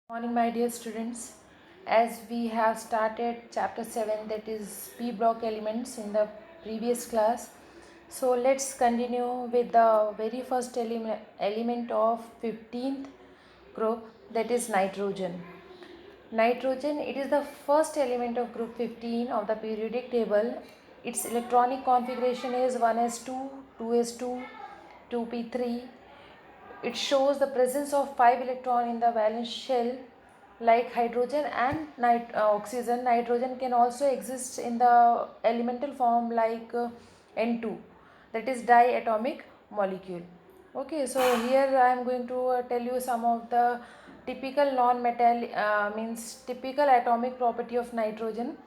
Morning, my dear students. As we have started chapter 7, that is P block elements, in the previous class, so let's continue with the very first element of 15th group, that is nitrogen. Nitrogen, it is the first element of group 15 of the periodic table. Its electronic configuration is 1s2, 2s2, 2p3. It shows the presence of 5 electrons in the valence shell. Like hydrogen and oxygen, nitrogen can also exist in the elemental form like N2, that is diatomic molecule. Okay, so here I am going to tell you some of the typical non-metal means typical atomic property of nitrogen.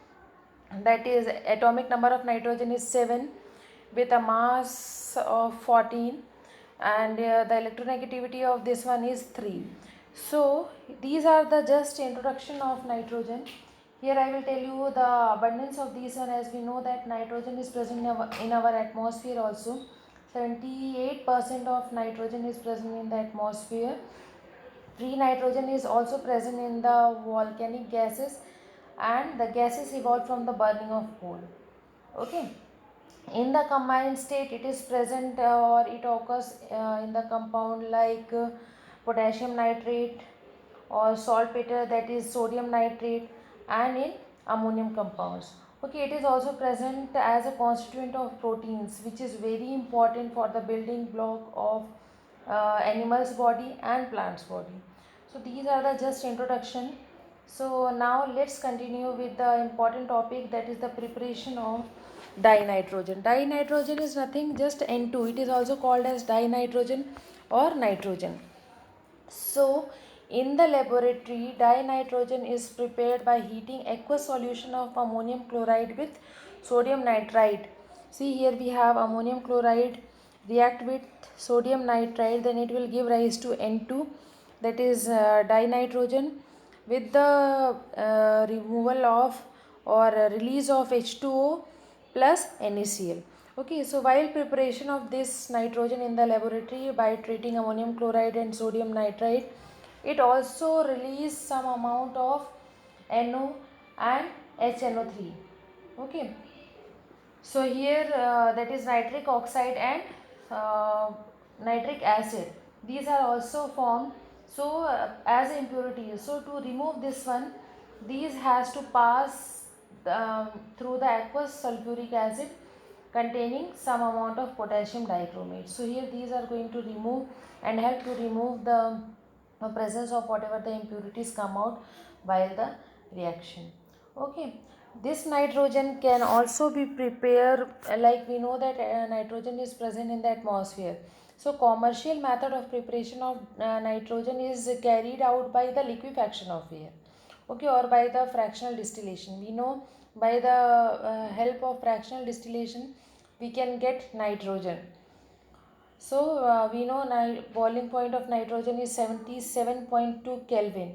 That is, atomic number of nitrogen is 7 with a mass of 14, and the electronegativity of this one is 3. So these are the just introduction of nitrogen. Here I will tell you the abundance of these one. As we know that nitrogen is present in our atmosphere also. 78% of nitrogen is present in the atmosphere. Free nitrogen is also present in the volcanic gases, and the gases evolved from the burning of coal. Okay. In the combined state, it is present or it occurs in the compound like potassium nitrate or saltpeter, that is sodium nitrate, and in ammonium compounds. Okay, it is also present as a constituent of proteins, which is very important for the building block of animals body and plants body. So these are the just introduction. So now let's continue with the important topic, that is the preparation of dinitrogen. Dinitrogen is nothing, just N2. It is also called as dinitrogen or nitrogen. So in the laboratory, dinitrogen is prepared by heating aqueous solution of ammonium chloride with sodium nitrite. See, here we have ammonium chloride react with sodium nitrite, then it will give rise to N2, that is dinitrogen, with the removal of or release of H2O plus NaCl. Okay, so while preparation of this nitrogen in the laboratory by treating ammonium chloride and sodium nitrite, it also release some amount of NO and HNO3. Okay, so here that is nitric oxide and uh, nitric acid. These are also formed so as impurities. So to remove this one, these has to pass through the aqueous sulfuric acid containing some amount of potassium dichromate. So here these are going to remove and help to remove the presence of whatever the impurities come out while the reaction. Okay, this nitrogen can also be prepared, like we know that nitrogen is present in the atmosphere. So commercial method of preparation of nitrogen is carried out by the liquefaction of air, okay, or by the fractional distillation. We know by the help of fractional distillation we can get nitrogen. So we know boiling point of nitrogen is 77.2 Kelvin,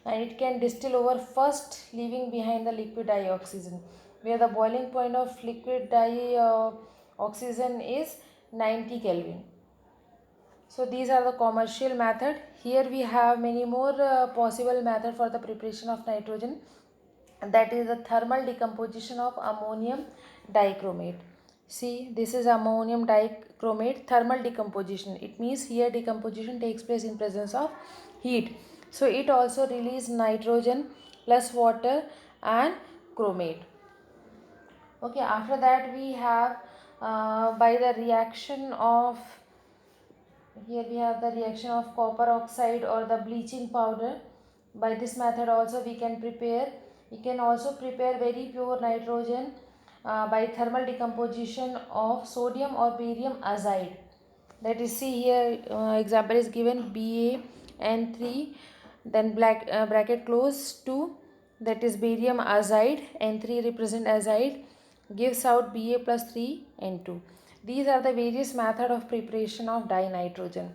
and it can distill over first, leaving behind the liquid dioxygen, where the boiling point of liquid dioxygen is 90 Kelvin. So these are the commercial method. Here we have many more possible method for the preparation of nitrogen, that is the thermal decomposition of ammonium dichromate. See, this is ammonium dichromate thermal decomposition. It means here decomposition takes place in presence of heat. So it also release nitrogen plus water and chromate. Okay, after that we have by the reaction of, here we have the reaction of copper oxide or the bleaching powder. By this method also we can prepare. We can also prepare very pure nitrogen by thermal decomposition of sodium or barium azide. That is, see here example is given BaN3, then bracket close 2, that is barium azide, N3 represent azide, gives out Ba plus 3 N2. These are the various method of preparation of dinitrogen.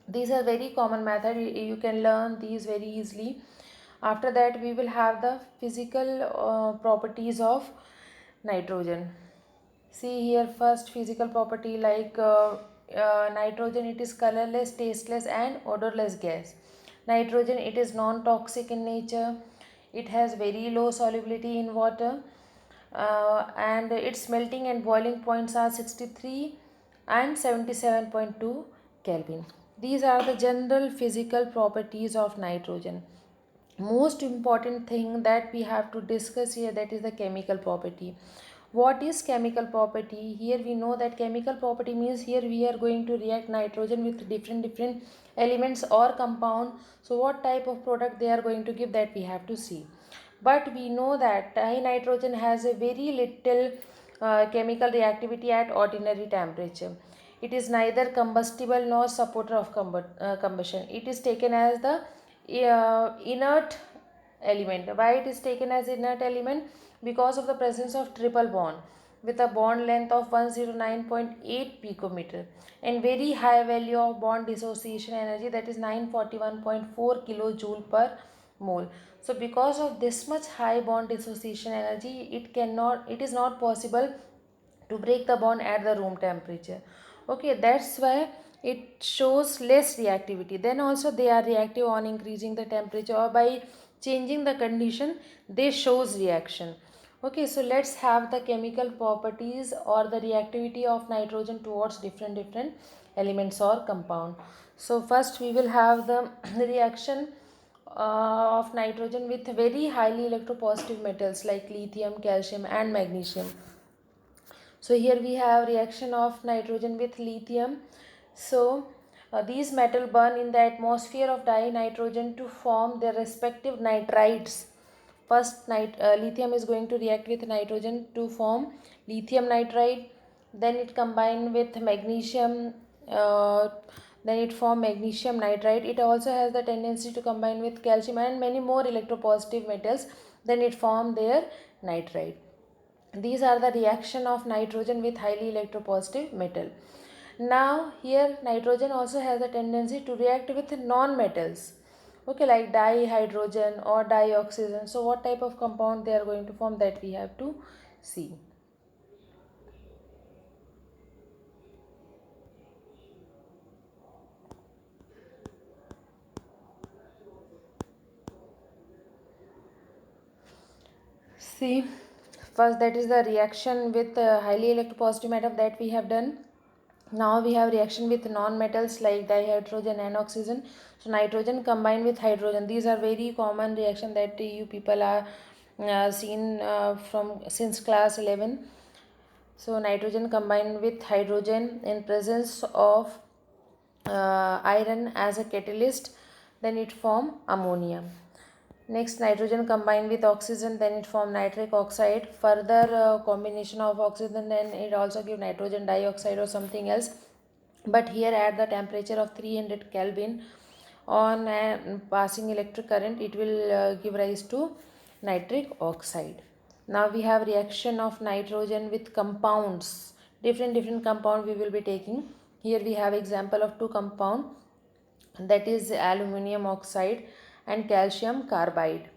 These are very common method. You can learn these very easily. After that we will have the physical properties of nitrogen. See here, first physical property, like nitrogen, it is colorless, tasteless and odorless gas. Nitrogen, it is non-toxic in nature. It has very low solubility in water, and its melting and boiling points are 63 and 77.2 Kelvin. These are the general physical properties of nitrogen. Most important thing that we have to discuss here, that is the chemical property. What is chemical property? Here we know that chemical property means here we are going to react nitrogen with different elements or compound. So what type of product they are going to give, that we have to see. But we know that dinitrogen has a very little chemical reactivity at ordinary temperature. It is neither combustible nor supporter of combustion. It is taken as the inert element. Why it is taken as inert element? Because of the presence of triple bond with a bond length of 109.8 picometer and very high value of bond dissociation energy, that is 941.4 kilojoule per mole. So because of this much high bond dissociation energy, it is not possible to break the bond at the room temperature. Okay, that's why it shows less reactivity. Then also they are reactive on increasing the temperature, or by changing the condition they shows reaction. Okay, so let's have the chemical properties or the reactivity of nitrogen towards different elements or compound. So first we will have the reaction of nitrogen with very highly electropositive metals like lithium, calcium and magnesium. So here we have reaction of nitrogen with lithium. So these metal burn in the atmosphere of dinitrogen to form their respective nitrides. First lithium is going to react with nitrogen to form lithium nitride. Then it combine with magnesium. Then it form magnesium nitride. It also has the tendency to combine with calcium and many more electropositive metals. Then it form their nitride. These are the reaction of nitrogen with highly electropositive metal. Now here nitrogen also has a tendency to react with non-metals. Okay, like dihydrogen or dioxygen. So what type of compound they are going to form, that we have to see. See, first that is the reaction with highly electropositive metal that we have done. Now we have reaction with non-metals like dihydrogen and oxygen. So nitrogen combined with hydrogen. These are very common reaction that you people are seen from since class 11. So nitrogen combined with hydrogen in presence of iron as a catalyst, then it form ammonia. Next, nitrogen combined with oxygen, then it form nitric oxide. Further combination of oxygen, then it also give nitrogen dioxide or something else. But here at the temperature of 300 Kelvin on passing electric current, it will give rise to nitric oxide. Now we have reaction of nitrogen with compounds. Different compound we will be taking. Here we have example of two compound, that is aluminum oxide and calcium carbide.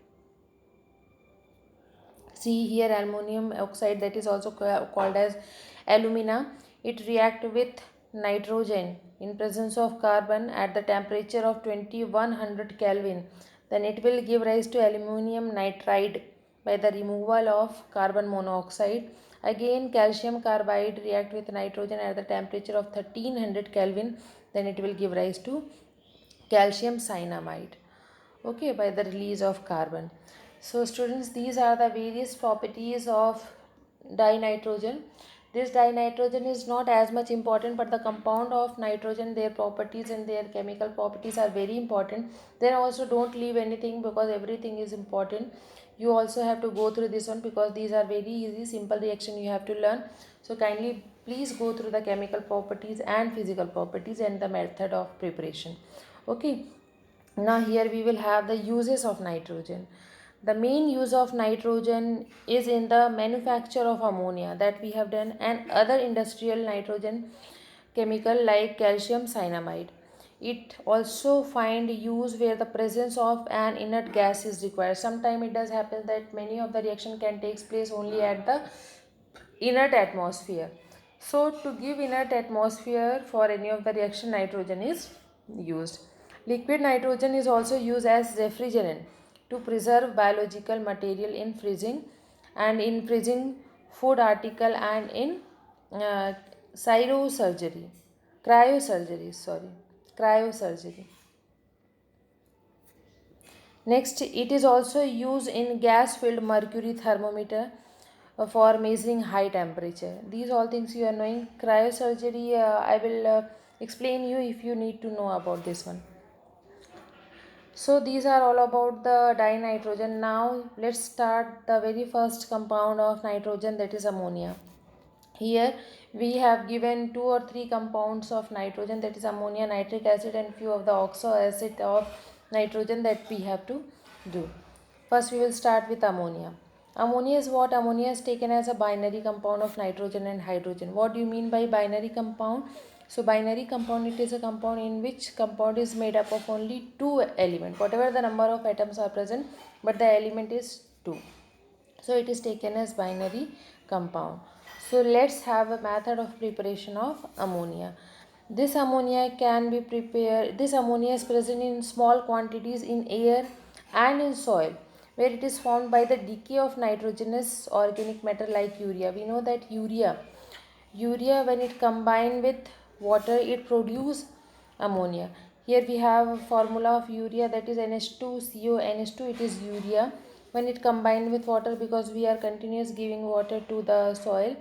See here aluminum oxide, that is also called as alumina. It react with nitrogen in presence of carbon at the temperature of 2100 Kelvin. Then it will give rise to aluminum nitride by the removal of carbon monoxide. Again calcium carbide react with nitrogen at the temperature of 1300 Kelvin. Then it will give rise to calcium cyanamide, okay, by the release of carbon. So students, these are the various properties of dinitrogen. This dinitrogen is not as much important, but the compound of nitrogen, their properties and their chemical properties are very important. Then also don't leave anything, because everything is important. You also have to go through this one, because these are very easy simple reaction you have to learn. So kindly please go through the chemical properties and physical properties and the method of preparation. Okay, now here we will have the uses of nitrogen. The main use of nitrogen is in the manufacture of ammonia, that we have done, and other industrial nitrogen chemical like calcium cyanamide. It also find use where the presence of an inert gas is required. Sometimes it does happen that many of the reaction can takes place only at the inert atmosphere. So to give inert atmosphere for any of the reaction, nitrogen is used. Liquid nitrogen is also used as refrigerant to preserve biological material in freezing and in freezing food article and in uh, cryosurgery. Cryosurgery. Next, it is also used in gas-filled mercury thermometer for measuring high temperature. These all things you are knowing. Cryosurgery, I will explain you if you need to know about this one. So these are all about the dinitrogen. Now let's start the very first compound of nitrogen, that is ammonia. Here we have given 2 or 3 compounds of nitrogen, that is ammonia, nitric acid and few of the oxo acid of nitrogen that we have to do. First we will start with ammonia. Ammonia is what? Ammonia is taken as a binary compound of nitrogen and hydrogen. What do you mean by binary compound? So binary compound, it is a compound in which compound is made up of only 2 elements, whatever the number of atoms are present, but the element is 2. So it is taken as binary compound. So let's have a method of preparation of ammonia. This ammonia can be prepared, this ammonia is present in small quantities in air and in soil, where it is formed by the decay of nitrogenous organic matter like urea. We know that urea when it combined with water, it produce ammonia. Here we have a formula of urea, that is NH2CO NH2, it is urea. When it combined with water, because we are continuous giving water to the soil,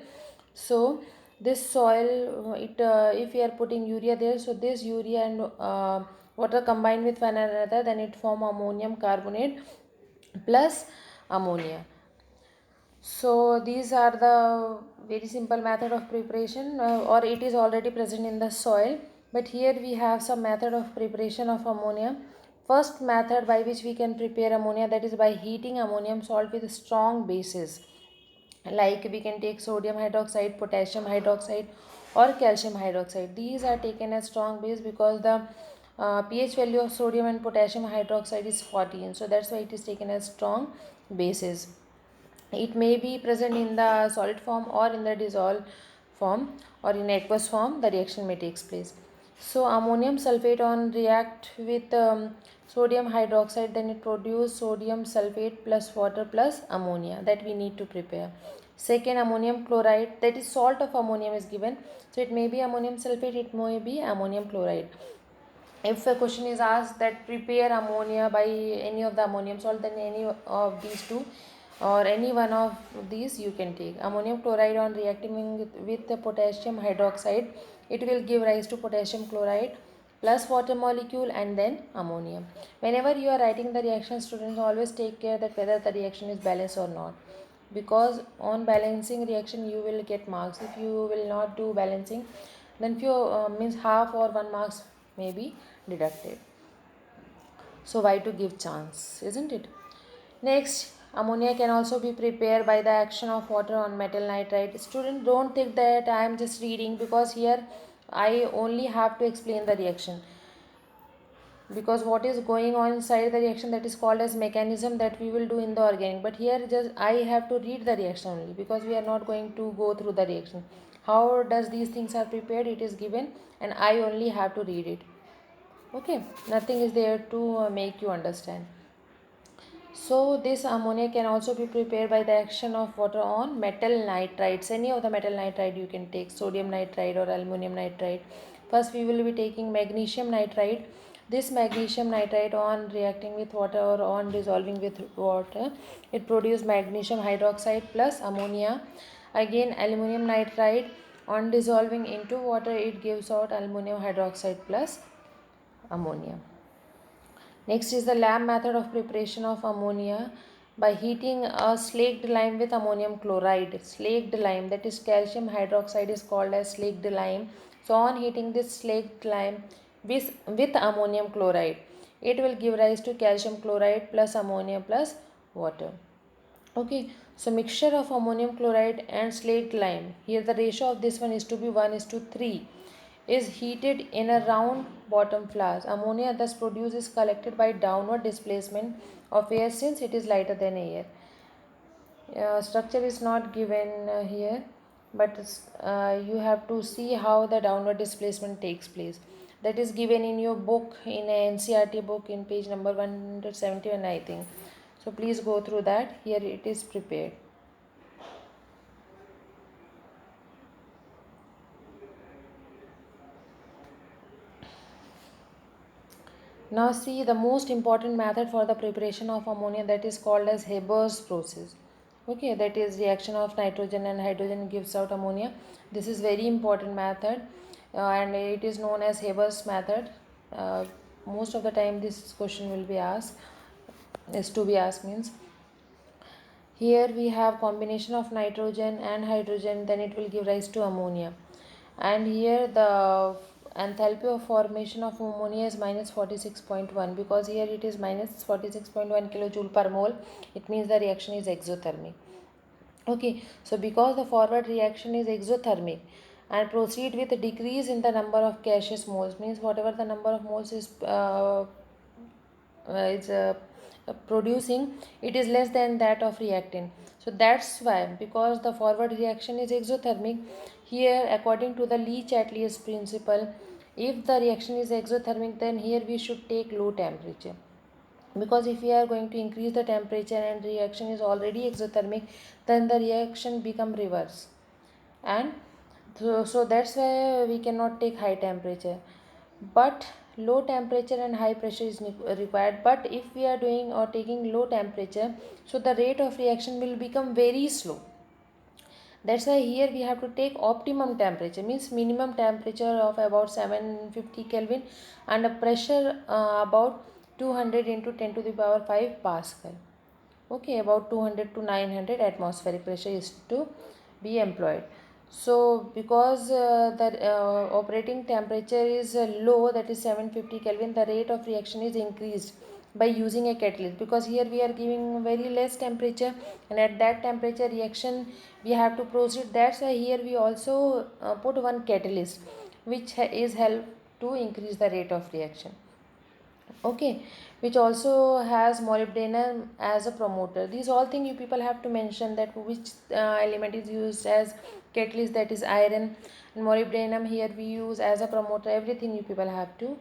so this soil if we are putting urea there, so this urea and water combined with one another, then it form ammonium carbonate plus ammonia. So these are the very simple method of preparation, or it is already present in the soil. But here we have some method of preparation of ammonia. First method by which we can prepare ammonia, that is by heating ammonium salt with strong bases. Like we can take sodium hydroxide, potassium hydroxide or calcium hydroxide. These are taken as strong base because the pH value of sodium and potassium hydroxide is 14. So that's why it is taken as strong bases. It may be present in the solid form or in the dissolved form or in aqueous form. The reaction may take place. So ammonium sulfate on react with sodium hydroxide, then it produce sodium sulfate plus water plus ammonia that we need to prepare. Second, ammonium chloride, that is salt of ammonium is given. So it may be ammonium sulfate, it may be ammonium chloride. If a question is asked that prepare ammonia by any of the ammonium salt, then any of these two or any one of these you can take. Ammonium chloride on reacting with the potassium hydroxide, it will give rise to potassium chloride plus water molecule and then ammonia. Whenever you are writing the reaction, students always take care that whether the reaction is balanced or not, because on balancing reaction you will get marks. If you will not do balancing, then few means half or 1 marks may be deducted. So why to give chance, isn't it? Next, ammonia can also be prepared by the action of water on metal nitride. Student, don't think that I am just reading, because here I only have to explain the reaction, because what is going on inside the reaction, that is called as mechanism, that we will do in the organic. But here just I have to read the reaction only, because we are not going to go through the reaction. How does these things are prepared, it is given and I only have to read it. Okay, nothing is there to make you understand. So this ammonia can also be prepared by the action of water on metal nitrides. Any of the metal nitride you can take, sodium nitride or aluminum nitride. First we will be taking magnesium nitride. This magnesium nitride on reacting with water or on dissolving with water, it produces magnesium hydroxide plus ammonia. Again aluminum nitride, on dissolving into water, it gives out aluminum hydroxide plus ammonia. Next is the Lamb method of preparation of ammonia by heating a slaked lime with ammonium chloride. Slaked lime, that is calcium hydroxide, is called as slaked lime. So on heating this slaked lime with ammonium chloride, it will give rise to calcium chloride plus ammonia plus water. Okay, so mixture of ammonium chloride and slaked lime. Here the ratio of this one is to be 1:3, is heated in a round bottom flask. Ammonia thus produced is collected by downward displacement of air, since it is lighter than air. Structure is not given here, but you have to see how the downward displacement takes place. that is given in your book, in a NCERT book, in page number 171, I think. So please go through that. Here it is prepared. Now see the most important method for the preparation of ammonia, that is called as Haber's process. Okay, that is reaction of nitrogen and hydrogen gives out ammonia. This is very important method, and it is known as Haber's method. Most of the time this question will be asked, is to be asked means, here we have combination of nitrogen and hydrogen, then it will give rise to ammonia. And here the enthalpy of formation of ammonia is minus 46.1, because here it is minus 46.1 kilojoule per mole. It means the reaction is exothermic. Okay, so because the forward reaction is exothermic and proceed with a decrease in the number of gaseous moles, means whatever the number of moles is producing, it is less than that of reactant. So that's why, because the forward reaction is exothermic, here according to the Le-Chatelier's principle, if the reaction is exothermic, then here we should take low temperature, because if we are going to increase the temperature and reaction is already exothermic, then the reaction become reverse. And so that's why we cannot take high temperature, but low temperature and high pressure is required. But if we are doing or taking low temperature, so the rate of reaction will become very slow. That's why here we have to take optimum temperature, means minimum temperature of about 750 Kelvin and a pressure about 200 into 10 to the power 5 Pascal. Okay, about 200 to 900 atmospheric pressure is to be employed. So because the operating temperature is low, that is 750 Kelvin, the rate of reaction is increased by using a catalyst, because here we are giving very less temperature, and at that temperature reaction we have to proceed. That's why here we also put one catalyst which is help to increase the rate of reaction. Okay, which also has molybdenum as a promoter. These all things you people have to mention, that which element is used as catalyst, that is iron, and molybdenum here we use as a promoter. Everything you people have to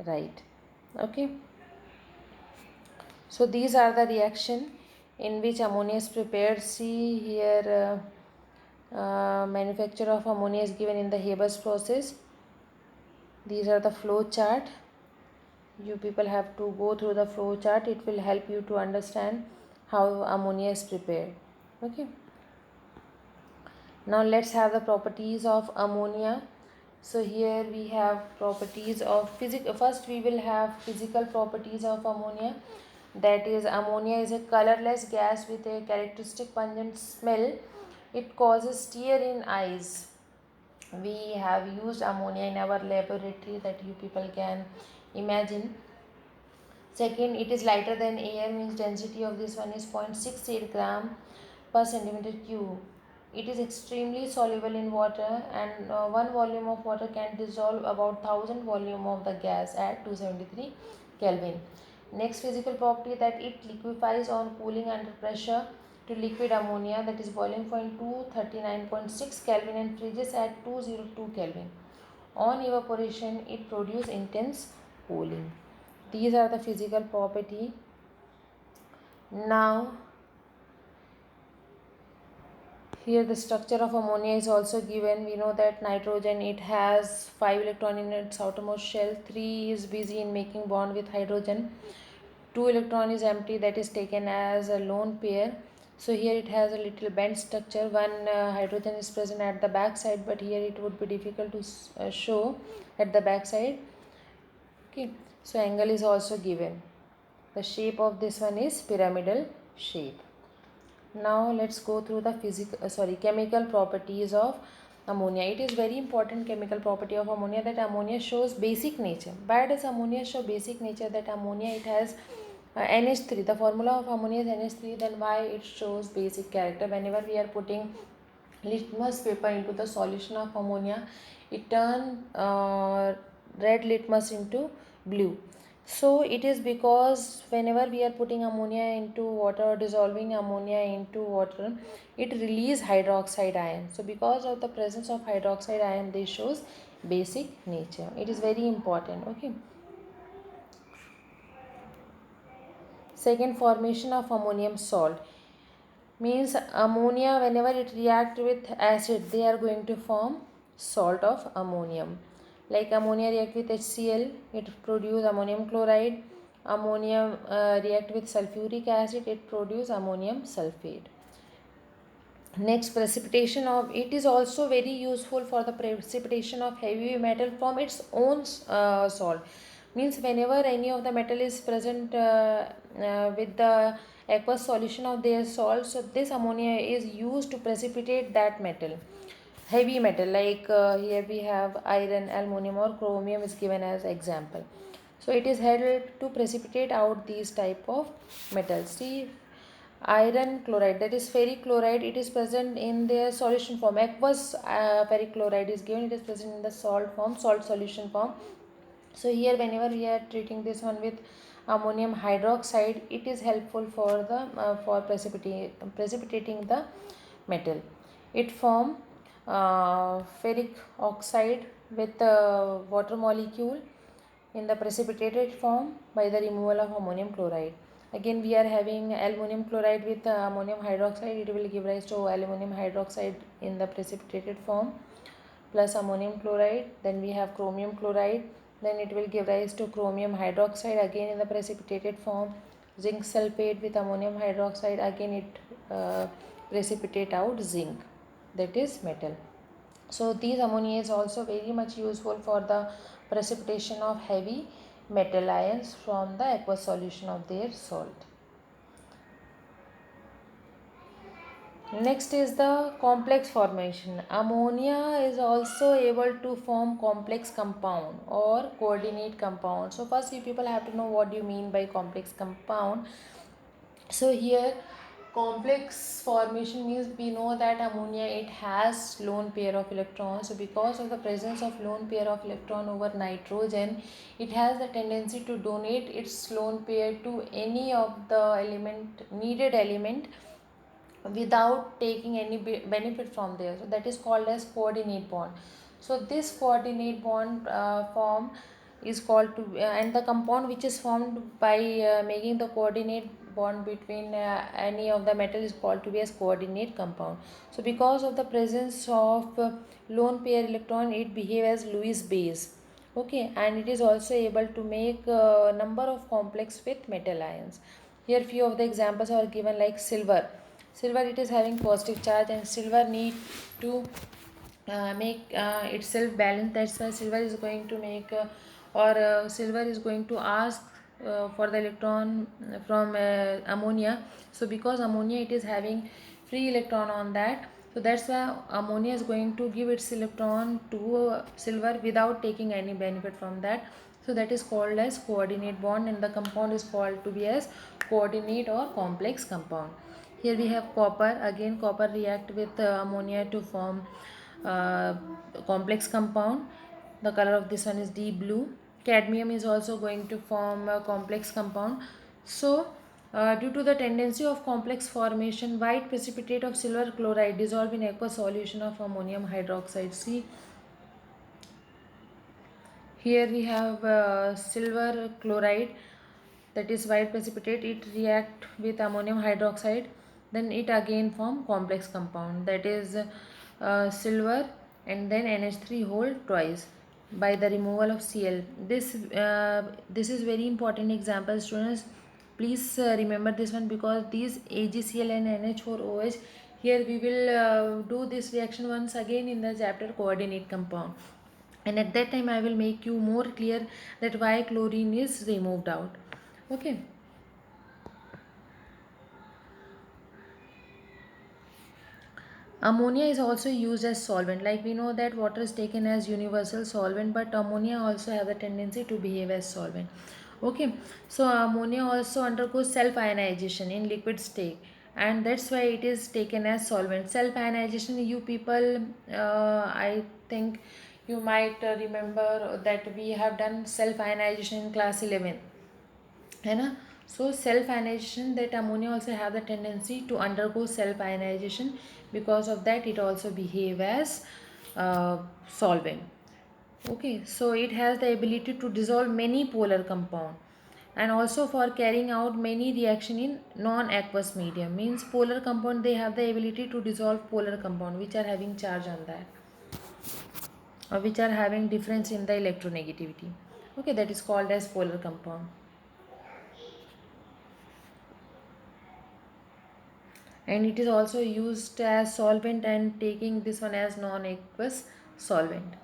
write. Okay, so these are the reaction in which ammonia is prepared. See here, manufacture of ammonia is given in the Haber's process. These are the flow chart. You people have to go through the flow chart. It will help you to understand how ammonia is prepared. Okay, now let's have the properties of ammonia. So here we have properties of physical. First we will have physical properties of ammonia, that is ammonia is a colorless gas with a characteristic pungent smell. It causes tear in eyes. We have used ammonia in our laboratory, that you people can imagine. Second, it is lighter than air, means density of this one is 0.68 gram per centimeter cube. It is extremely soluble in water, and 1 volume of water can dissolve about 1000 volume of the gas at 273 Kelvin. Next physical property, that it liquefies on cooling under pressure to liquid ammonia, that is boiling point 239.6 Kelvin and freezes at 202 Kelvin. On evaporation, it produces intense cooling. These are the physical property. Now here the structure of ammonia is also given. We know that nitrogen, it has 5 electrons in its outermost shell. 3 is busy in making bond with hydrogen. 2 electron is empty, that is taken as a lone pair. So here it has a little bent structure. One hydrogen is present at the back side, but here it would be difficult to show at the back side. Okay, so angle is also given. The shape of this one is pyramidal shape. Now let's go through the chemical properties of ammonia. It is very important chemical property of ammonia, that ammonia shows basic nature. Why does ammonia show basic nature? That ammonia, it has NH3. The formula of ammonia is NH3. Then why it shows basic character? Whenever we are putting litmus paper into the solution of ammonia, it turns red litmus into blue. So it is because whenever we are putting ammonia into water or dissolving ammonia into water, it releases hydroxide ion. So because of the presence of hydroxide ion, they shows basic nature. It is very important. Okay. Second, formation of ammonium salt means ammonia, whenever it react with acid, they are going to form salt of ammonium. Like ammonia react with HCl, it produce ammonium chloride. Ammonium react with sulfuric acid, it produce ammonium sulfate. Next, precipitation of, it is also very useful for the precipitation of heavy metal from its own salt. Means whenever any of the metal is present with the aqueous solution of their salt, so this ammonia is used to precipitate that metal, heavy metal, like here we have iron, aluminum or chromium is given as example. So it is helped to precipitate out these type of metals. See, iron chloride, that is ferric chloride, it is present in their solution form. Aqueous ferric chloride is given, it is present in the salt form, salt solution form. So here whenever we are treating this one with ammonium hydroxide, it is helpful for the for precipitating the metal. It form ferric oxide with water molecule in the precipitated form by the removal of ammonium chloride. Again we are having aluminum chloride with ammonium hydroxide, it will give rise to aluminum hydroxide in the precipitated form plus ammonium chloride. Then we have chromium chloride, then it will give rise to chromium hydroxide again in the precipitated form. Zinc sulfate with ammonium hydroxide, again it precipitate out zinc, that is metal. So these ammonia is also very much useful for the precipitation of heavy metal ions from the aqueous solution of their salt. Next is the complex formation. Ammonia is also able to form complex compound or coordinate compound. So first you people have to know what do you mean by complex compound. So here complex formation means we know that ammonia, it has lone pair of electrons. So because of the presence of lone pair of electron over nitrogen, it has the tendency to donate its lone pair to any of the needed element without taking any benefit from there. So that is called as coordinate bond. So this coordinate bond form is called to and the compound which is formed by making the coordinate bond between any of the metal is called to be as coordinate compound. So because of the presence of lone pair electron, it behaves as Lewis base. Okay, and it is also able to make a number of complex with metal ions. Here few of the examples are given, like silver. Silver, it is having positive charge, and silver need to make itself balanced. That's why silver is going to make silver is going to ask for the electron from ammonia. So because ammonia, it is having free electron on that, so that's why ammonia is going to give its electron to silver without taking any benefit from that. So that is called as coordinate bond, and the compound is called to be as coordinate or complex compound. Here we have copper. Again copper react with ammonia to form uh, complex compound. The color of this one is deep blue. Cadmium is also going to form a complex compound. So due to the tendency of complex formation, white precipitate of silver chloride dissolve in aqueous solution of ammonium hydroxide. See, here we have silver chloride, that is white precipitate. It react with ammonium hydroxide, then it again form complex compound, that is silver and then NH3 whole twice by the removal of Cl. This is very important example, students. Please remember this one, because these AgCl and NH4OH, here we will do this reaction once again in the chapter coordinate compound, and at that time I will make you more clear that why chlorine is removed out. Okay. Ammonia is also used as solvent. Like we know that water is taken as universal solvent, but ammonia also have a tendency to behave as solvent. Okay, so ammonia also undergoes self ionization in liquid state, and that's why it is taken as solvent. Self ionization, you people, I think you might remember that we have done self ionization in class 11, है ना. So self ionization, that ammonia also have the tendency to undergo self ionization. Because of that, it also behave as solvent. Okay, so it has the ability to dissolve many polar compound and also for carrying out many reaction in non-aqueous medium. Means polar compound, they have the ability to dissolve polar compound which are having charge on that or which are having difference in the electronegativity. Okay, that is called as polar compound. And it is also used as solvent and taking this one as non-aqueous solvent.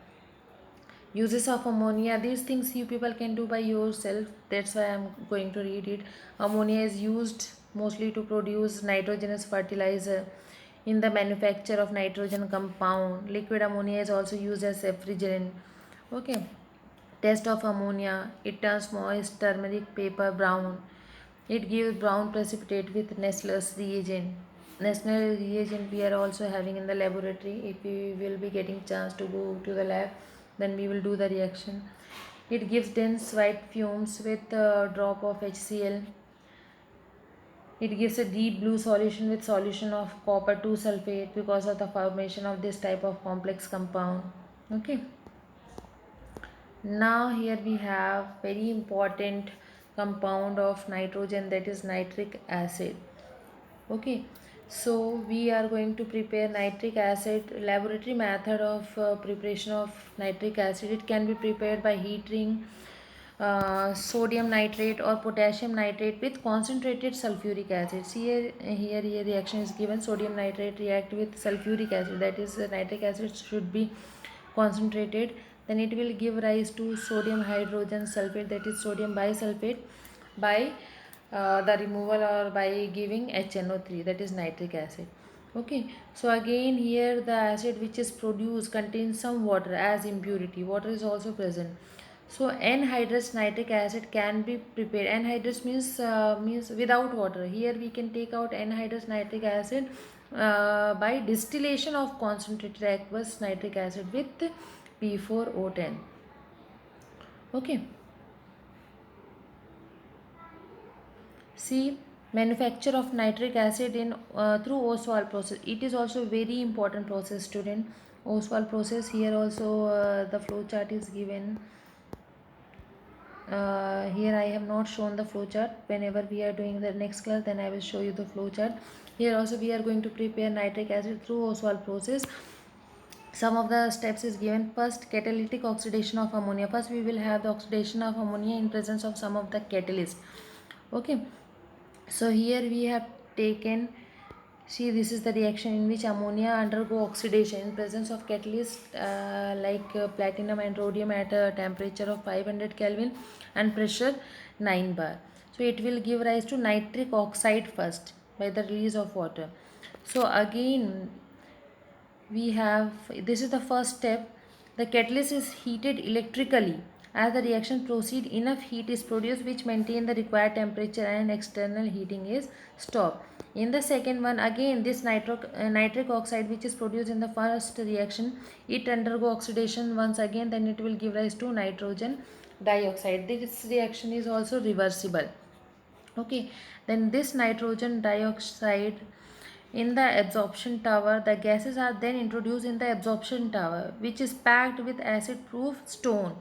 Uses of ammonia, these things you people can do by yourself, that's why I'm going to read it. Ammonia is used mostly to produce nitrogenous fertilizer in the manufacture of nitrogen compound. Liquid ammonia is also used as refrigerant. Okay, test of ammonia, it turns moist turmeric paper brown. It gives brown precipitate with Nestler's reagent. Nestler reagent we are also having in the laboratory. If we will be getting chance to go to the lab, then we will do the reaction. It gives dense white fumes with a drop of HCl. It gives a deep blue solution with solution of copper 2 sulfate because of the formation of this type of complex compound. Okay. Now here we have very important compound of nitrogen, that is nitric acid. Okay, so we are going to prepare nitric acid. Laboratory method of preparation of nitric acid, it can be prepared by heating sodium nitrate or potassium nitrate with concentrated sulfuric acid. See here reaction is given, sodium nitrate react with sulfuric acid, that is nitric acid should be concentrated, then it will give rise to sodium hydrogen sulfate, that is sodium bisulfate, by the removal or by giving HNO3, that is nitric acid. Okay, so again here the acid which is produced contains some water as impurity, water is also present. So anhydrous nitric acid can be prepared. Anhydrous means without water. Here we can take out anhydrous nitric acid by distillation of concentrated aqueous nitric acid with P4O10. Okay. See, manufacture of nitric acid in through Oswald process. It is also very important process, student. Oswald process. Here also the flow chart is given. Here I have not shown the flow chart. Whenever we are doing the next class, then I will show you the flow chart. Here also we are going to prepare nitric acid through Oswald process. Some of the steps is given. First, catalytic oxidation of ammonia. First we will have the oxidation of ammonia in presence of some of the catalyst. Okay, so here we have taken, see this is the reaction in which ammonia undergo oxidation in presence of catalyst like platinum and rhodium at a temperature of 500 Kelvin and pressure 9 bar. So it will give rise to nitric oxide first by the release of water. So again we have, this is the first step, the catalyst is heated electrically. As the reaction proceeds, enough heat is produced which maintain the required temperature and external heating is stopped. In the second one, again this nitric oxide which is produced in the first reaction, it undergo oxidation once again, then it will give rise to nitrogen dioxide. This reaction is also reversible. Okay, then this nitrogen dioxide in the absorption tower, the gases are then introduced in the absorption tower, which is packed with acid proof stone.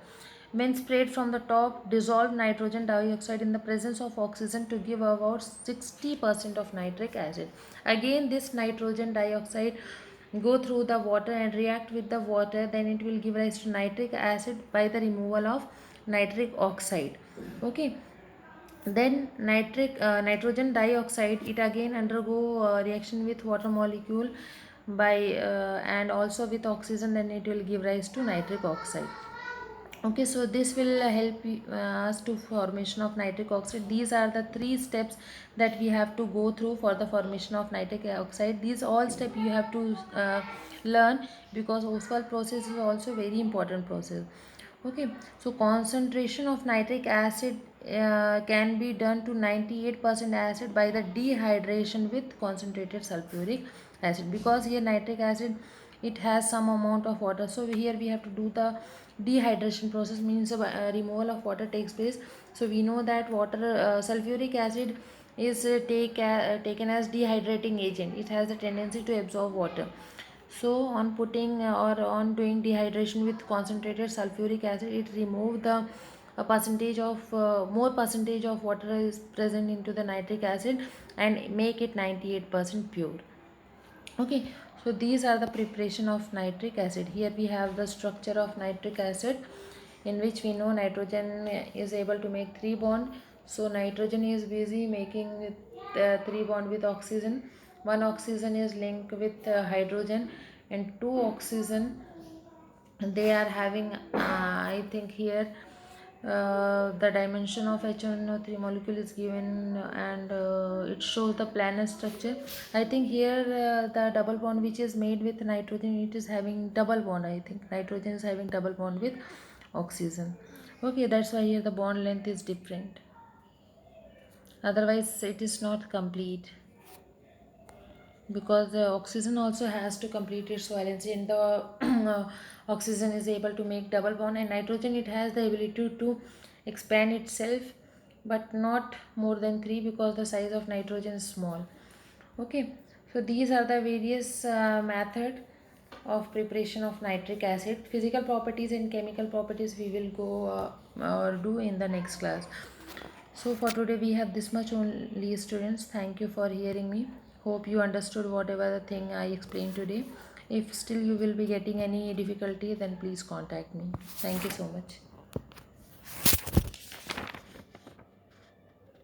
When sprayed from the top, dissolved nitrogen dioxide in the presence of oxygen to give about 60% of nitric acid. Again this nitrogen dioxide go through the water and react with the water, then it will give rise to nitric acid by the removal of nitric oxide. Okay, then nitrogen dioxide, it again undergo reaction with water molecule by and also with oxygen, then it will give rise to nitric oxide. Okay, so this will help us to formation of nitric oxide. These are the three steps that we have to go through for the formation of nitric oxide. These all steps you have to learn, because Ostwald process is also very important process. Okay, so concentration of nitric acid can be done to 98% acid by the dehydration with concentrated sulfuric acid, because here nitric acid, it has some amount of water, so here we have to do the dehydration process, means removal of water takes place. So we know that water sulfuric acid is taken as dehydrating agent, it has a tendency to absorb water. So on putting or on doing dehydration with concentrated sulfuric acid, it remove the a percentage of more percentage of water is present into the nitric acid and make it 98% pure. Okay, so these are the preparation of nitric acid. Here we have the structure of nitric acid, in which we know nitrogen is able to make 3 bond. So nitrogen is busy making with 3 bond with oxygen. One oxygen is linked with hydrogen, and two oxygen they are having I think here the dimension of HNO3 molecule is given, and it shows the planar structure. I think here the double bond which is made with nitrogen, it is having double bond. I think nitrogen is having double bond with oxygen. Okay, that's why here the bond length is different, otherwise it is not complete, because the oxygen also has to complete its valency, and the oxygen is able to make double bond, and nitrogen it has the ability to expand itself, but not more than 3, because the size of nitrogen is small. Okay, so these are the various method of preparation of nitric acid. Physical properties and chemical properties we will go or do in the next class. So for today we have this much only, students. Thank you for hearing me. Hope you understood whatever the thing I explained today. If still you will be getting any difficulty, then please contact me. Thank you so much.